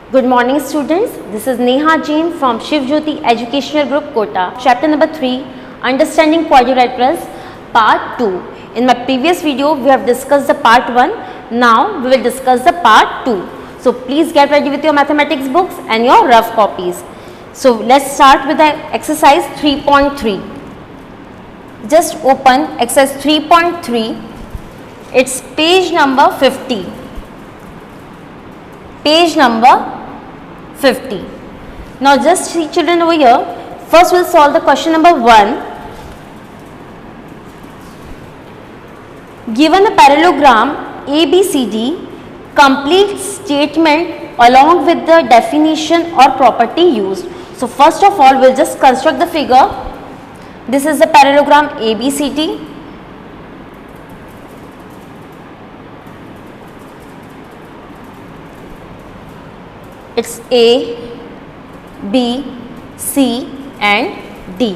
Good morning students, this is Neha Jain from Shiv Jyoti Educational Group Kota. Chapter number 3, Understanding Quadrilaterals, Part 2. In my previous video, we have discussed the Part 1. Now, we will discuss the Part 2. So, please get ready with your mathematics books and your rough copies. So, let's start with the exercise 3.3. Just open exercise 3.3. It's page number 50. Page number 50. Now just see children over here. First we'll solve the question number 1. Given a parallelogram ABCD, complete statement along with the definition or property used. So first of all we'll just construct the figure. This is the parallelogram ABCD. It's A, B, C and D.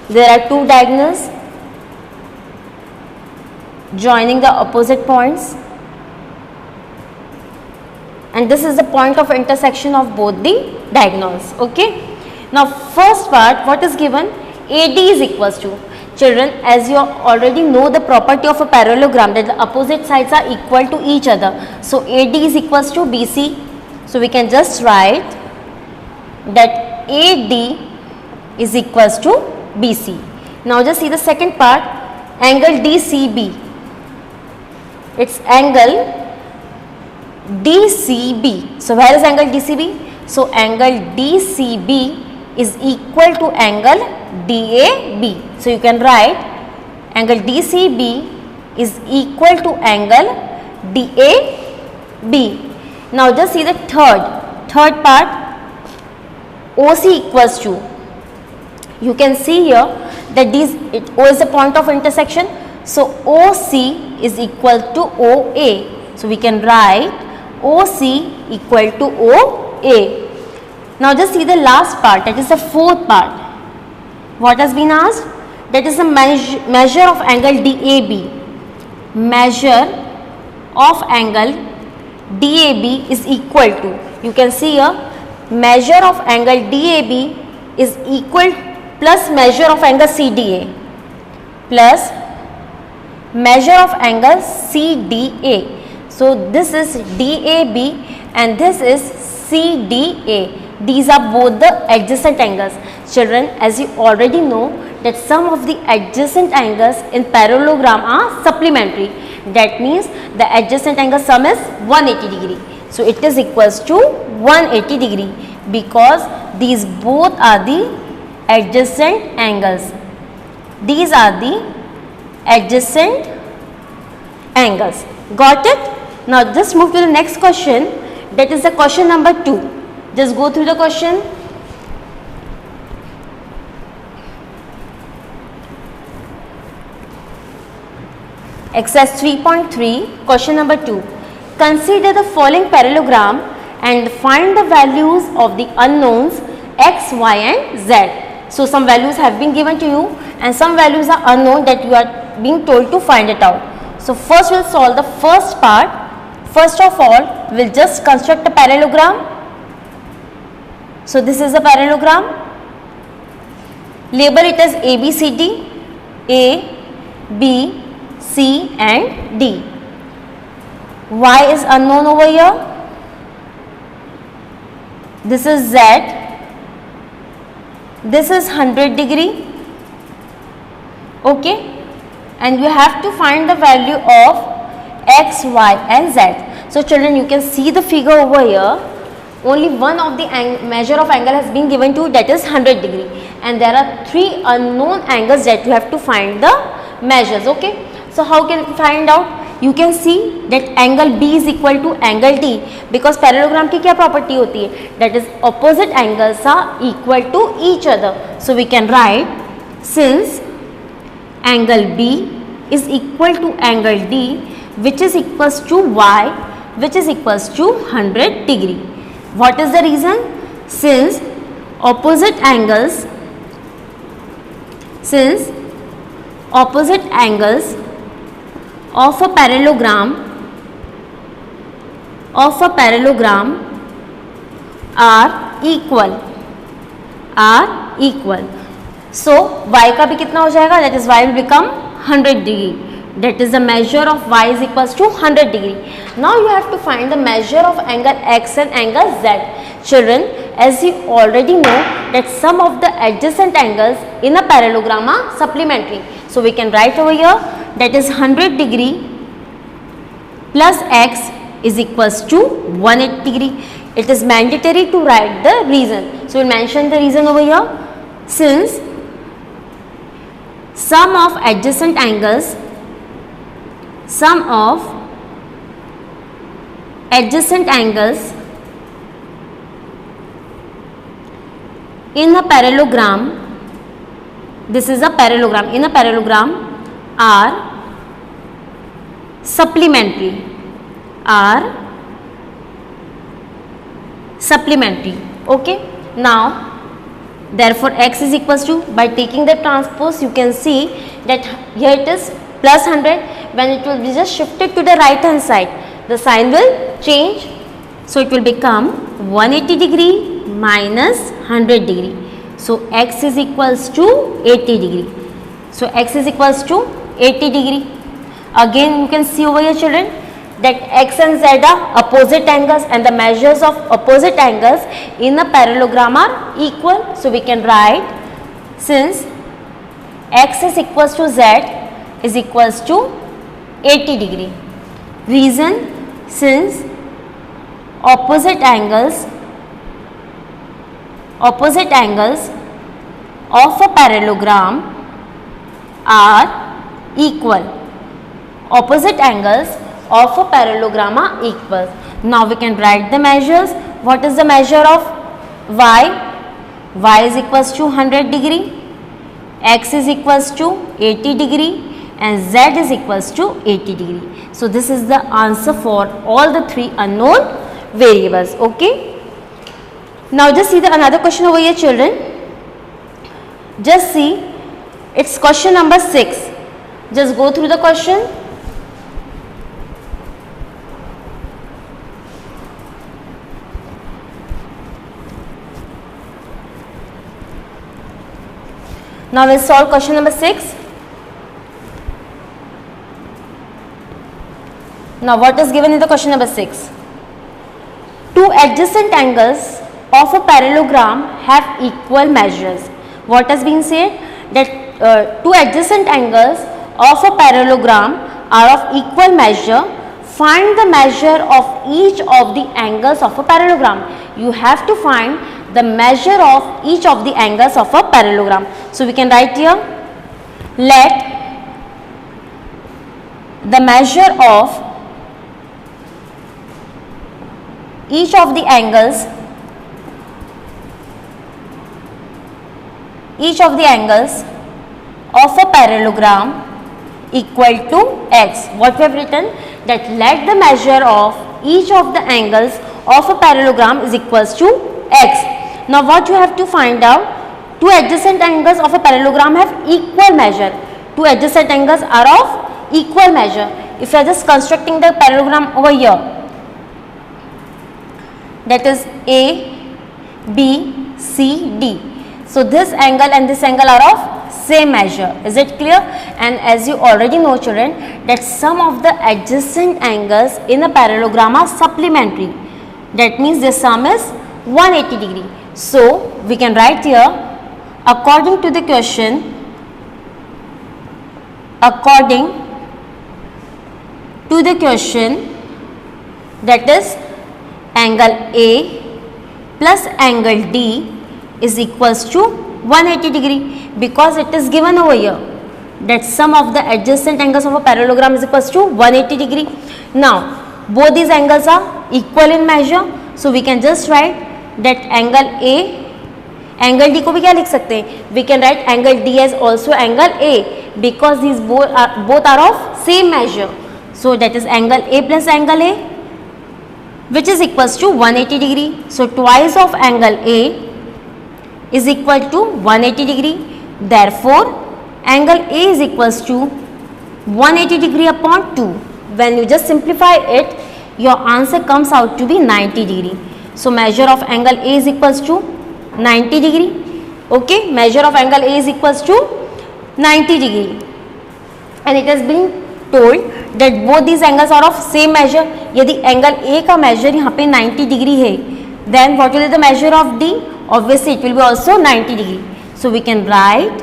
There are two diagonals joining the opposite points, and this is the point of intersection of both the diagonals. Okay. Now first part, what is given? AD is equals to, children, as you already know the property of a parallelogram, that the opposite sides are equal to each other. So AD is equals to BC. So we can just write that AD is equals to BC. Now just see the second part, angle DCB. It's angle DCB. So where is angle DCB? So angle DCB is equal to angle DAB. So you can write angle DCB is equal to angle DAB. Now just see the third part, OC equals to, you can see here that O is the point of intersection. So OC is equal to OA. So we can write OC equal to OA. Now just see the last part, that is the fourth part. What has been asked? That is the measure of angle DAB. Measure of angle DAB is equal to, you can see here, measure of angle DAB is equal plus measure of angle CDA plus measure of angle CDA. So this is DAB and this is CDA. These are both the adjacent angles. Children, as you already know that some of the adjacent angles in parallelogram are supplementary. That means the adjacent angle sum is 180 degree. So it is equals to 180 degree because these both are the adjacent angles. These are the adjacent angles. Got it? Now just move to the next question. That is the question number 2. Just go through the question. Exercise 3.3, question number 2. Consider the following parallelogram and find the values of the unknowns x, y and z. So some values have been given to you and some values are unknown that you are being told to find it out. So first we'll solve the first part. First of all, we'll just construct a parallelogram. So this is a parallelogram. Label it as ABCD, A, B, C and D. Y is unknown over here. This is Z. This is 100 degree. Okay. And you have to find the value of X, Y and Z. So children, you can see the figure over here. Only one of the measure of angle has been given to you, that is 100 degree. And there are 3 unknown angles that you have to find the measures. Okay. So how can you find out? You can see that angle B is equal to angle D because parallelogram की क्या property होती है? That is opposite angles are equal to each other. So we can write, since angle B is equal to angle D, which is equals to Y, which is equals to 100 degree. What is the reason? Since opposite angles of a parallelogram are equal. So y का भी कितना हो जाएगा, that is y will become 100 degree. That is the measure of y is equals to 100 degree. Now you have to find the measure of angle x and angle z. Children, as you already know that some of the adjacent angles in a parallelogram are supplementary. So we can write over here that is 100 degree plus x is equals to 180 degree. It is mandatory to write the reason. So we will mention the reason over here. Since sum of adjacent angles in a parallelogram, this is a parallelogram, in a parallelogram are supplementary. Okay. Now therefore x is equals to, by taking the transpose you can see that here it is plus 100, when it will be just shifted to the right hand side the sign will change. So it will become 180 degree minus 100 degree. So x is equals to 80 degree. So x is equals to 80 degree. Again you can see over here children that x and z are opposite angles and the measures of opposite angles in a parallelogram are equal. So we can write, since x is equals to z is equals to 80 degree. Reason, since opposite angles of a parallelogram are equal. Opposite angles of a parallelogram are equal. Now we can write the measures. What is the measure of y? Y is equals to 100 degree, x is equals to 80 degree and z is equals to 80 degree. So this is the answer for all the three unknown variables. Okay. Now just see the another question over here children. Just see, it's question number 6. Just go through the question. Now we'll solve question number 6. Now what is given in the question number 6? Two adjacent angles of a parallelogram have equal measures. What has been said? That two adjacent angles of a parallelogram are of equal measure. Find the measure of each of the angles of a parallelogram. You have to find the measure of each of the angles of a parallelogram. So we can write here, let the measure of each of the angles of a parallelogram equal to x. What we have written, that let the measure of each of the angles of a parallelogram is equals to x. Now what you have to find out, two adjacent angles of a parallelogram have equal measure. Two adjacent angles are of equal measure. If you are just constructing the parallelogram over here, that is A, B, C, D. So this angle and this angle are of same measure. Is it clear? And as you already know children, that some of the adjacent angles in a parallelogram are supplementary. That means the sum is 180 degree. So we can write here, according to the question, that is angle A plus angle D is equals to 180 degree, because it is given over here that sum of the adjacent angles of a parallelogram is equals to 180 degree. Now both these angles are equal in measure, so we can just write that angle A, angle D को भी क्या लिख सकते हैं, we can write angle D as also angle A, because these both are of same measure. So that is angle A plus angle A, which is equals to 180 degree. So twice of angle A is equal to 180 degree. Therefore angle A is equals to 180 degree upon 2. When you just simplify it, your answer comes out to be 90 degree. So measure of angle A is equals to 90 degree. Okay, measure of angle A is equals to 90 degree, and it has been told that both these angles are of same measure. यदि angle A का measure यहाँ पे 90 degree है, then what will be the measure of D? Obviously it will be also 90 degree. So we can write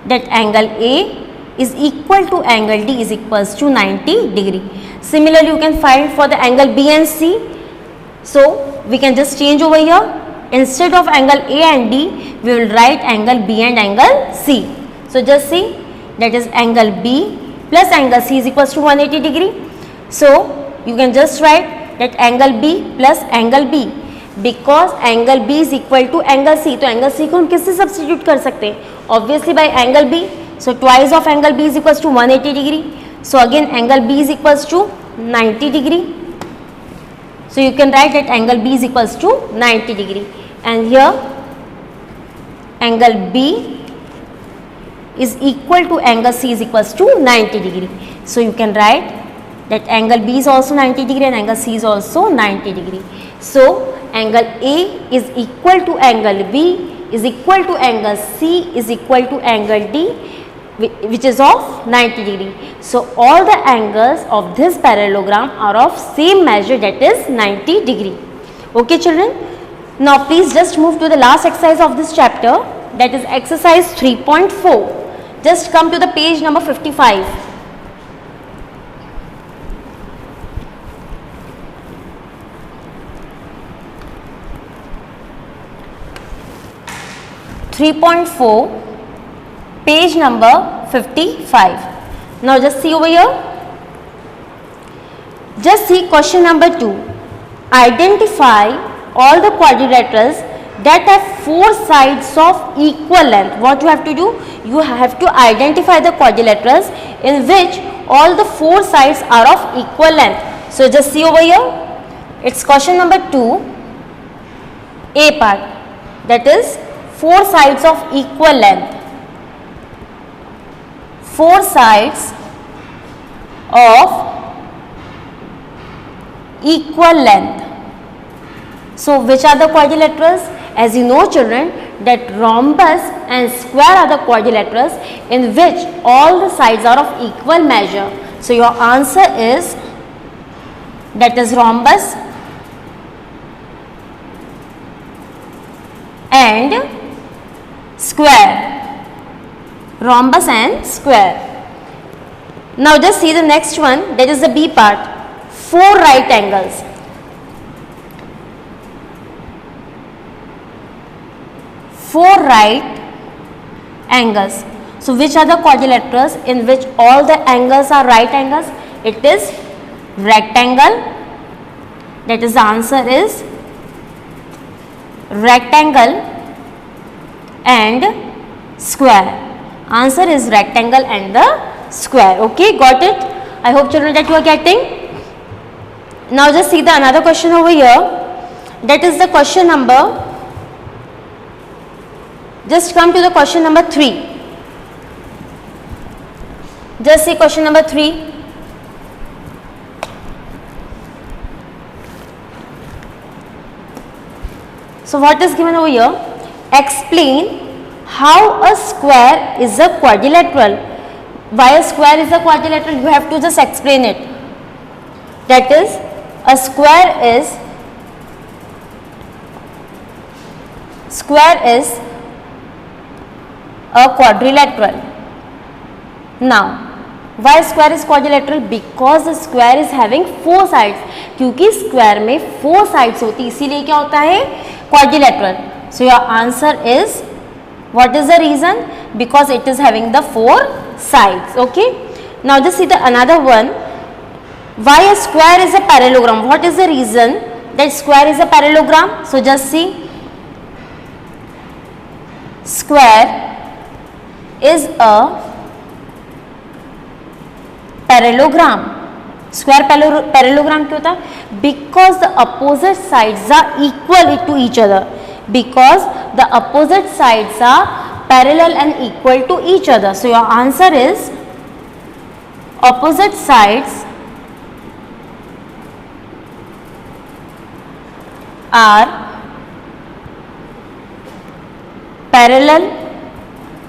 that angle A is equal to angle D is equals to 90 degree. Similarly you can find for the angle B and C. So we can just change over here. Instead of angle A and D, we will write angle B and angle C. So just see, that is angle B plus angle C is equals to 180 degree. So you can just write that angle B plus angle B, because angle B is equal to angle C. तो angle C को हम किससे substitute कर सकते हैं? Obviously by angle B. So twice of angle B is equals to 180 degree. So again angle B is equals to 90 degree. So you can write that angle B is equals to 90 degree, and here angle B is equal to angle C is equals to 90 degree. So you can write that angle B is also 90 degree and angle C is also 90 degree. So angle A is equal to angle B is equal to angle C is equal to angle D, which is of 90 degree. So all the angles of this parallelogram are of same measure, that is 90 degree. Okay children, now please just move to the last exercise of this chapter, that is exercise 3.4. Just come to the page number 55. Page number 55. Now just see over here. Just see question number 2. Identify all the quadrilaterals that have four sides of equal length. What you have to do? You have to identify the quadrilaterals in which all the four sides are of equal length. So just see over here. It's question number 2, A part, that is four sides of equal length. Four sides of equal length. So which are the quadrilaterals? As you know children, that rhombus and square are the quadrilaterals in which all the sides are of equal measure. So your answer is, that is rhombus and square. Rhombus and square. Now just see the next one, that is the B part. Four right angles. Four right angles. So which are the quadrilaterals in which all the angles are right angles? It is rectangle, that is the answer is rectangle and square. Answer is rectangle and the square. Okay, got it? I hope children that you are getting. Now just see the another question over here. That is the question number. Just come to the question number 3. Just see question number 3. So what is given over here? Explain how a square is a quadrilateral. Why a square is a quadrilateral? You have to just explain it. That is, a square is a quadrilateral. Now why square is quadrilateral? Because the square is having four sides. क्योंकि square में four sides होती, इसीलिए क्या होता है? Quadrilateral. So your answer is, what is the reason? Because it is having the four sides. Okay. Now just see the another one. Why a square is a parallelogram? What is the reason that square is a parallelogram? So just see, square is a parallelogram. Square parallelogram क्यों होता? Because the opposite sides are equal to each other. Because the opposite sides are parallel and equal to each other. So your answer is opposite sides are parallel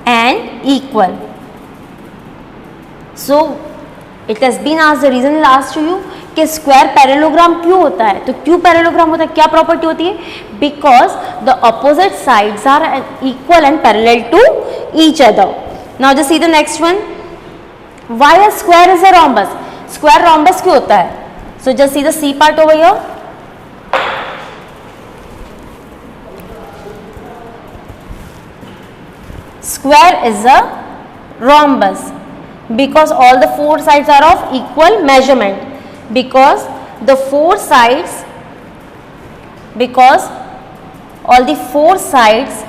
and equal. So it has been asked, the reason is asked to you कि square parallelogram क्यों होता है. तो क्यों parallelogram होता है, क्या property होती है? Because the opposite sides are equal and parallel to each other. Now just see the next one. Why a square is a rhombus. Square rhombus क्यों होता है? So just see the C part over here. Square is a rhombus because all the four sides are of equal measurement. Because all the four sides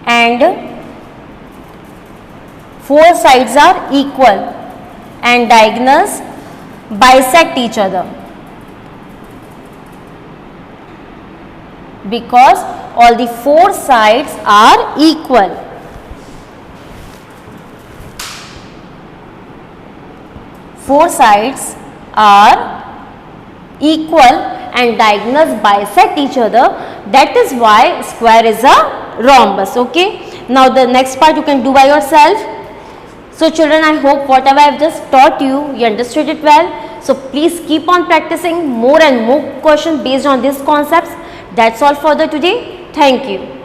and four sides are equal and diagonals bisect each other. Because all the four sides are equal. Four sides are equal and diagonals bisect each other. That is why square is a rhombus. Okay. Now the next part you can do by yourself. So children, I hope whatever I have just taught you, you understood it well. So please keep on practicing more and more questions based on these concepts. That's all for the today. Thank you.